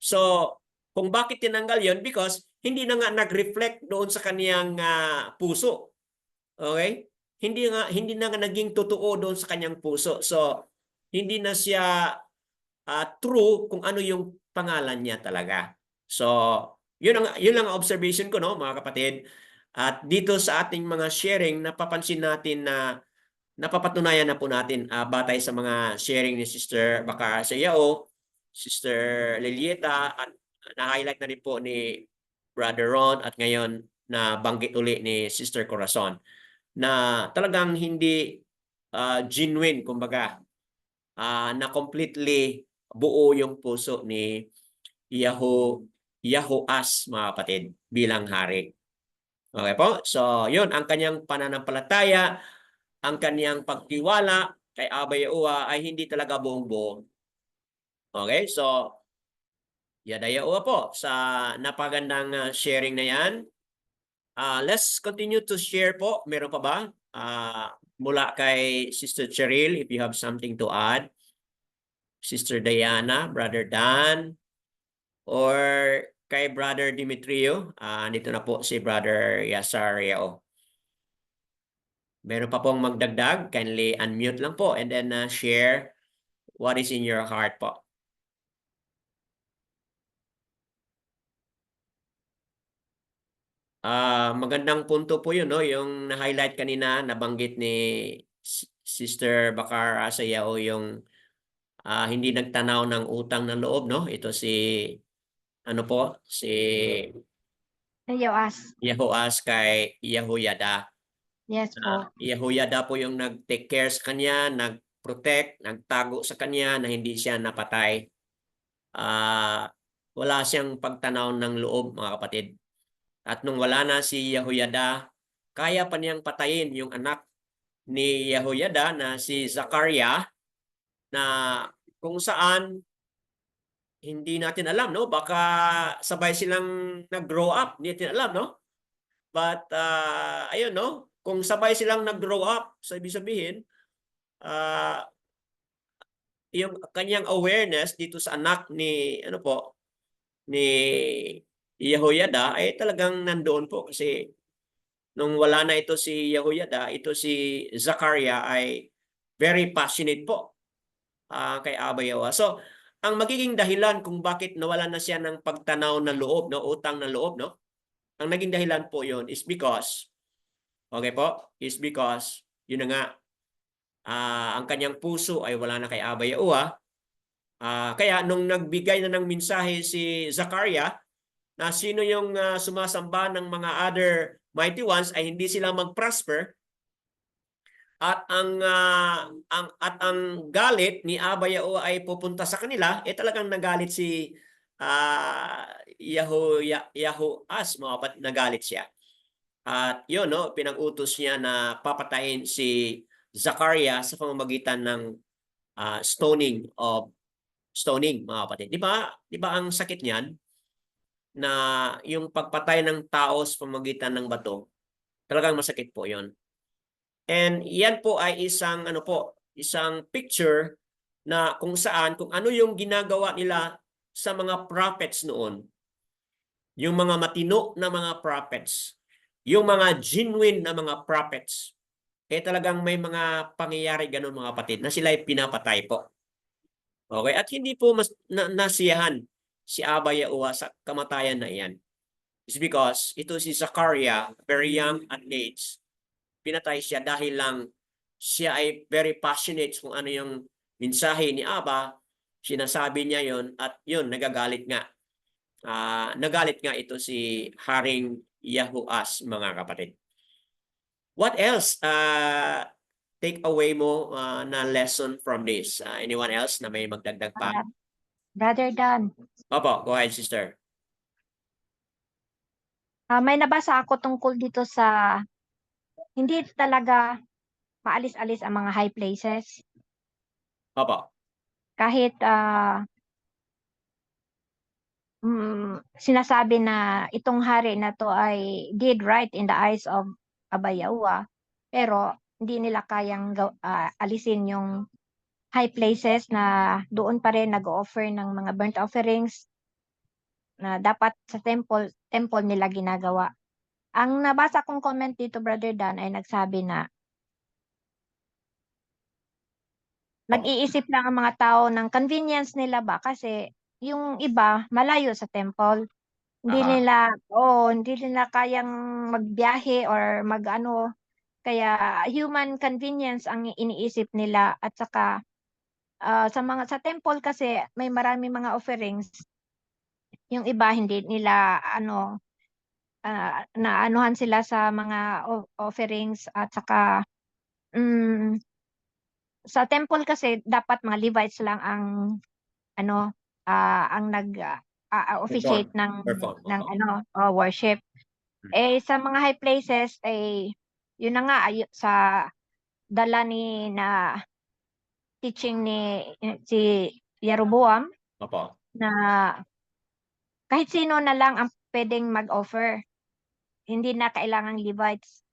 So, kung bakit tinanggal yon, because hindi na nga nag-reflect doon sa kaniyang puso. Okay? Hindi na nga naging totoo doon sa kaniyang puso. So, hindi na siya true kung ano yung pangalan niya talaga. So, yun lang ang observation ko, no, mga kapatid. At dito sa ating mga sharing, napapansin natin na napapatunayan na po natin batay sa mga sharing ni Sister Bakara Sayao, Sister Lilieta, at na-highlight na rin po ni Brother Ron at ngayon na banggit uli ni Sister Corazon na talagang hindi genuine, kumbaga, na completely buo yung puso ni Yahoas, mga kapatid, bilang hari. Okay po? So, yun ang kanyang pananampalataya, ang kanyang pagtiwala kay Abba Yahuwah ay hindi talaga buong-buo. Okay? So, Yada Yahuwah po sa napagandang sharing na yan. Let's continue to share po. Meron pa ba? Mula kay Sister Cheryl, if you have something to add. Sister Diana, Brother Dan, or kay Brother Dimitrio. Dito na po si Brother Yasario. Meron pa pong magdagdag, kindly unmute lang po and then share what is in your heart po. Magandang punto po yun, no? Yung na-highlight kanina, nabanggit ni Sister Bakara Sayao yung hindi nagtanaw ng utang ng loob, no? Ito si, ano po, si Yuwas. Yahoas kay Yahoyada. Yes po. Yahoyada po yung nag-take care sa kanya, nag-protect, nagtago sa kanya na hindi siya napatay. Wala siyang pagtanaw ng loob, mga kapatid. At nung wala na si Yahoyada, kaya pa niyang patayin yung anak ni Yahoyada na si Zachariah, na kung saan hindi natin alam, no? Baka sabay silang nag-grow up, hindi natin alam, no? But ayun, no? Kung sabay silang nag-grow up, so ibig sabihin, yung kanyang awareness dito sa anak ni ano po ni Yehoyada ay talagang nandoon po kasi nung wala na ito si Yehoyada, ito si Zachariah ay very passionate po kay Abba Yahuwah. So ang magiging dahilan kung bakit nawalan na siya ng pagtanaw na loob, no, utang na loob, no? Ang naging dahilan po 'yon is because, okay po, is because yun na nga, ang kanyang puso ay wala na kay Aba Yahuwah. Kaya nung nagbigay na ng mensahe si Zachariah na sino yung sumasamba ng mga other mighty ones ay hindi sila mag-prosper, at ang galit ni Aba Yahuwah ay pupunta sa kanila, talagang nagalit si Yahoas, mga kapatid, nagalit siya. At yun, no, pinag-utos niya na papatayin si Zachariah sa pamamagitan ng stoning, mga kapatid. Di ba ang sakit niyan na yung pagpatay ng tao sa pamamagitan ng bato, talagang masakit po yun. And yan po ay isang isang picture na kung ano yung ginagawa nila sa mga prophets noon. Yung mga matino na mga prophets, yung mga genuine na mga prophets, talagang may mga pangyayari ganun, mga kapatid, na sila ay pinapatay po. Okay? At hindi po nasiyahan si Aba Yahuwah sa kamatayan na iyan. It's because ito si Zachariah, very young at age, pinatay siya dahil lang siya ay very passionate kung ano yung mensahe ni Aba, sinasabi niya yon, at yun, nagagalit nga. Nagalit nga ito si Haring Yahoas, mga kapatid. What else take away mo na lesson from this? Anyone else na may magdagdag pa? Brother Dan, Opo, go ahead, sister. may nabasa ako tungkol dito sa hindi talaga maalis-alis ang mga high places. Opo. Kahit sinasabi na itong hari na to ay did right in the eyes of Aba Yahuwah, pero hindi nila kayang alisin yung high places na doon pa rin nag-offer ng mga burnt offerings na dapat sa temple nila ginagawa. Ang nabasa kong comment dito, Brother Dan, ay nagsabi na nag-iisip lang ang mga tao ng convenience nila ba, kasi yung iba malayo sa temple. Hindi nila kayang magbiyahe or mag-ano, kaya human convenience ang iniisip nila. At saka sa temple kasi may marami mga offerings. Yung iba hindi nila naanuhan sila sa mga offerings. At saka sa temple kasi dapat mga Levites lang ang officiate ng worship. Sa mga high places yun na nga, sa dala na teaching ni si Jeroboam, Opo. na kahit sino na lang ang pwedeng mag-offer, hindi na kailangang Levites.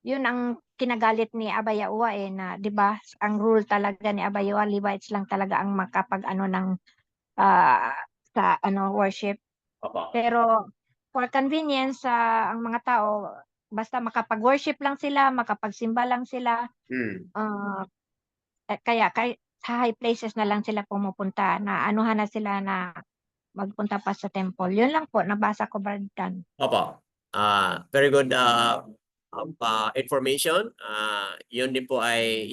Yun ang kinagalit ni Aba Yahuwah na, 'di ba? Ang rule talaga ni Aba Yahuwah, Levites lang talaga ang makapag-ano ng sa worship. Opo. Pero for convenience ang mga tao, basta makapag-worship lang sila, makapagsimba lang sila, kaya sa high places na lang sila pumupunta, na anuhan na sila na magpunta pa sa temple. Yun lang po, nabasa ko, Brother Dan. Opo. Very good information. Yun din po ay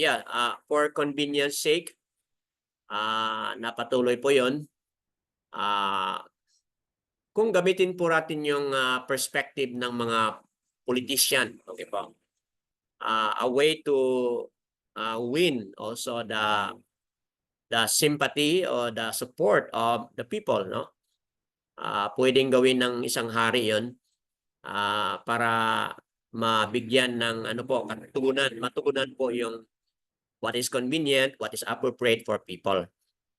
for convenience sake, napatuloy po yun. Kung gamitin po natin yung perspective ng mga politician, okay po, a way to win also the sympathy or the support of the people, no? Pwedeng gawin ng isang hari yon para mabigyan ng matugunan po yung what is convenient, what is appropriate for people.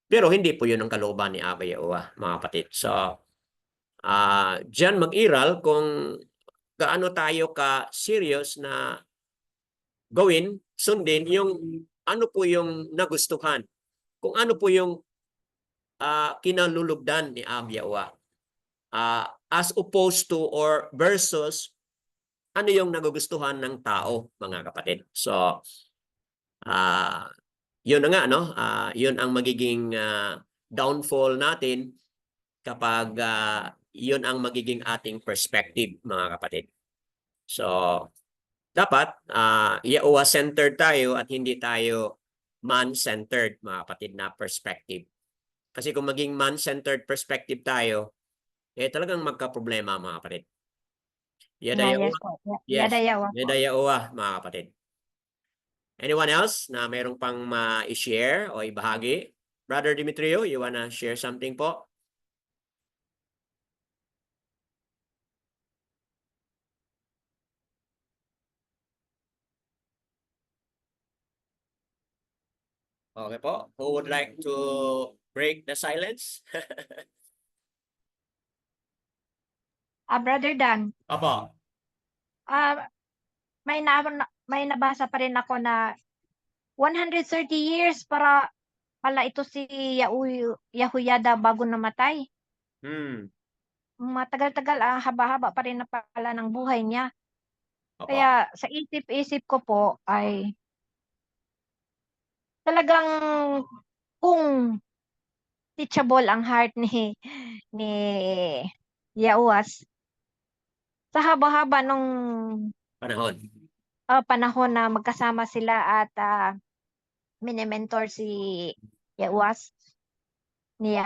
Pero hindi po yun ang kalooban ni Aba Yahuwah, mga kapatid. So, diyan mag-iral kung gaano tayo ka-serious na sundin yung ano po yung nagustuhan. Kung ano po yung kinalulugdan ni Aba Yahuwah. As opposed to or versus ano yung nagugustuhan ng tao, mga kapatid. So, yun na nga, no? Yun ang magiging downfall natin kapag yun ang magiging ating perspective, mga kapatid. So, dapat Yahweh-centered tayo at hindi tayo man-centered, mga kapatid, na perspective. Kasi kung maging man-centered perspective tayo, talagang magka-problema, mga kapatid. Yada Yeah, yes Yahweh. po. Yes. Yada yawa po. Yada Yahweh, mga kapatid. Anyone else na mayroong pang ma-share o ibahagi? Brother Demetrio, you wanna share something po? Okay po. Who would like to break the silence? Brother Dan, Opo. may nabasa pa rin ako na 130 years para pala ito si Yahuyada bago namatay. Matagal-tagal, haba-haba pa rin na pala ng buhay niya. Opo. Kaya sa isip-isip ko po ay talagang kung teachable ang heart ni Yahuas sa haba-haba nung Panahon. panahon na magkasama sila at mini-mentor si Yahuas ni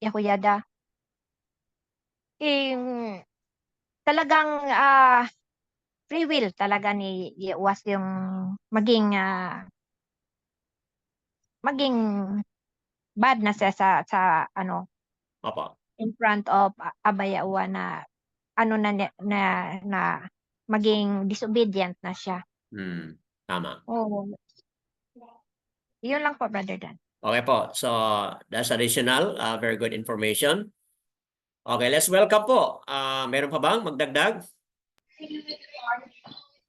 Yahuyada. Talagang free will talaga ni Yahuas yung maging bad na siya sa ano Opo. in front of Aba Yahuwa na ano na maging disobedient na siya. Tama. Oo. Yun lang po, Brother Dan. Okay po. So, that's additional, very good information. Okay, let's welcome po. Meron pa bang magdagdag?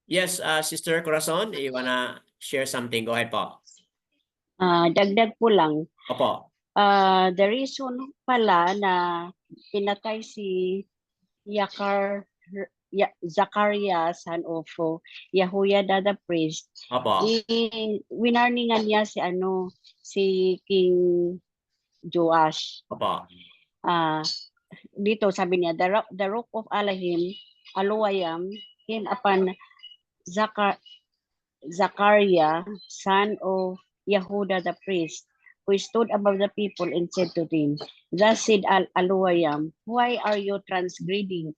Yes, Sister Corazon, you wanna share something? Go ahead po. Dagdag po lang. Opo. The reason pala na pinatay si Zachariah, son of Yahuyada the priest, Opo. winarningan niya si King Joash. Opo. Dito sabi niya, the rock of Aluwayam came upon Zachariah, son of Yehuda the priest, who stood above the people and said to them, thus said Aluwayam, why are you transgressing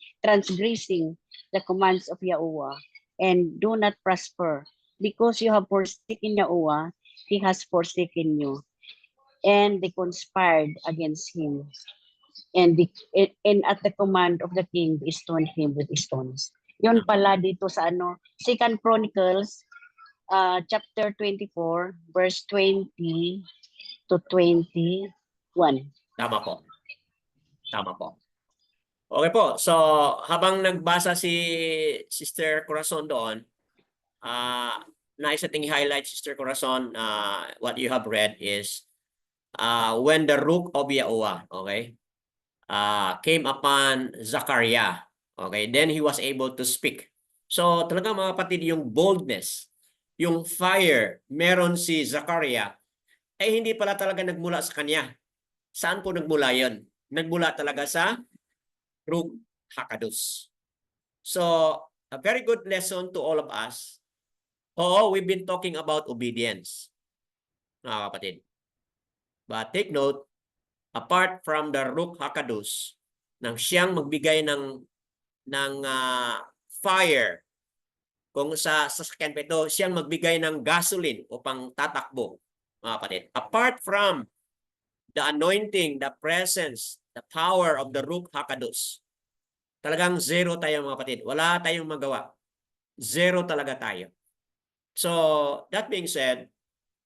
the commands of Yahuwah, and do not prosper? Because you have forsaken Yahuwah, he has forsaken you. And they conspired against him. And at the command of the king, they stoned him with stones. Yun pala dito sa 2 Chronicles, chapter 24, verse 20 to 21. Tama po. Tama po. Okay po. So, habang nagbasa si Sister Corazon doon, nais nating highlight, Sister Corazon, what you have read is when the rook of Yahuwah, okay, came upon Zachariah, okay, then he was able to speak. So, talaga mga kapatid, yung boldness, yung fire, meron si Zachariah, ay hindi pala talaga nagmula sa kanya. Saan po nagmula yon? Nagmula talaga sa Ruch HaKodesh. So, a very good lesson to all of us. Oo, we've been talking about obedience, mga kapatid. But take note, apart from the Ruch HaKodesh, nang siyang magbigay ng fire, kung sa sasakyan pa ito, siyang magbigay ng gasoline upang tatakbo, mga kapatid. Apart from the anointing, the presence, the power of the Ruch HaKodesh, talagang zero tayo, mga kapatid. Wala tayong magawa. Zero talaga tayo. So, that being said,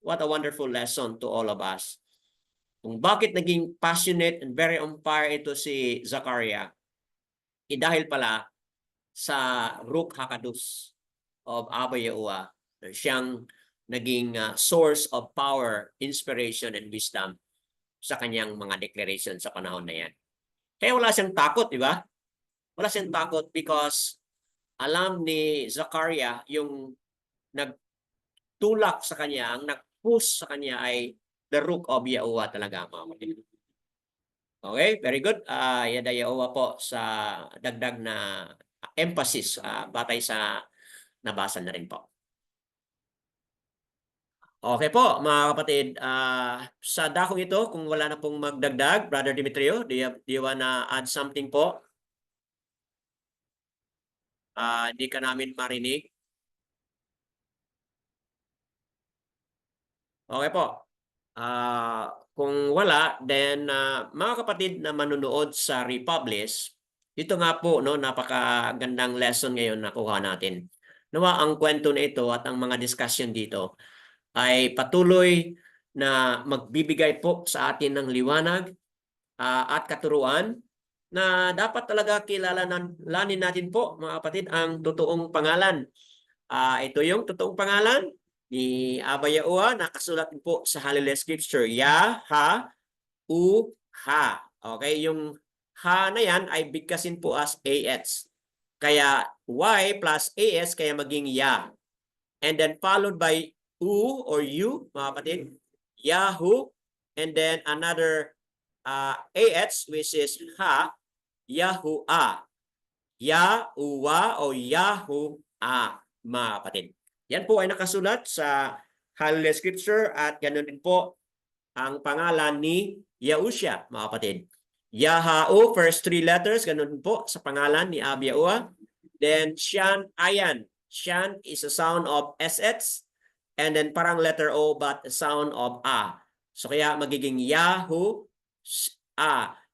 what a wonderful lesson to all of us. Kung bakit naging passionate and very on fire ito si Zachariah, dahil pala sa Ruch HaKodesh of Abba Yahuwah, siyang naging source of power, inspiration, and wisdom sa kanyang mga declaration sa panahon na yan. Kaya wala siyang takot, di ba? Wala siyang takot because alam ni Zachariah yung nagtulak sa kanya, ang nag-push sa kanya ay the Ruch of Yahuwah talaga, mga kapatid. Okay, very good. Yada Yaowa po sa dagdag na emphasis batay sa nabasa na rin po. Okay po, mga kapatid. Sa dakong ito, kung wala na pong magdagdag, Brother Demetrio, do you wanna add something po? Di ka namin marinig. Okay po. Kung wala, then mga kapatid na manunood sa Republish, ito nga po, no, napakagandang lesson ngayon na kuha natin. Nawa ang kwento na ito at ang mga discussion dito ay patuloy na magbibigay po sa atin ng liwanag at katuruan na dapat talaga kilalanin natin po, mga kapatid, ang totoong pangalan. Ito yung totoong pangalan ni Aba Yaowa, nakasulat po sa Halil Scripture, Ha, U, Ha. Okay, yung Ha na yan ay bigkasin po as AS. Kaya Y plus AS, kaya maging Ya. And then followed by U or U, mga kapatid, Yahoo, and then another AS, which is Ha, Yahuah. Yahuwa o Yahuah, mga kapatid. Yan po ay nakasulat sa Halil Scripture at ganun din po ang pangalan ni Yahusha, mga kapatid. Yahao, first 3 letters, ganun po sa pangalan ni Abi Yaowa. Then Shan Ayan. Shan is a sound of SX and then parang letter O but a sound of A. So kaya magiging Yahu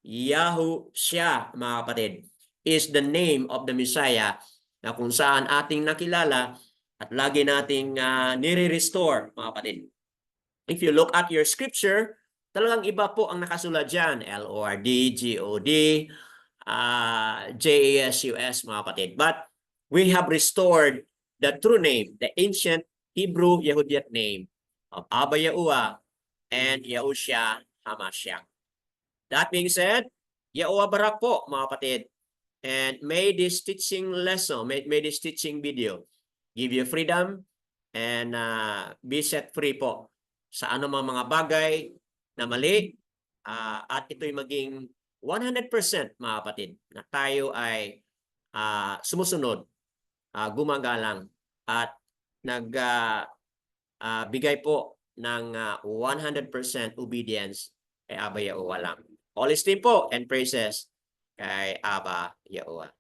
Yahu siya, mga kapatid, is the name of the Messiah na kung saan ating nakilala at lagi nating nire-restore, mga kapatid. If you look at your scripture, talagang iba po ang nakasulat dyan. Lord, God, JASUS, mga kapatid. But we have restored the true name, the ancient Hebrew Yehudiot name of Abba Yaowa and Yahushua HaMashiach. That being said, Yaowa Barak po, mga kapatid. And may this teaching lesson, may this teaching video give you freedom and be set free po sa anumang mga bagay na mali at ito'y maging 100%, mga kapatid, na tayo ay sumusunod, gumagalang at nagbigay po ng 100% obedience kay Abba Yaowa lang. All esteem po and praises kay Abba Yaowa.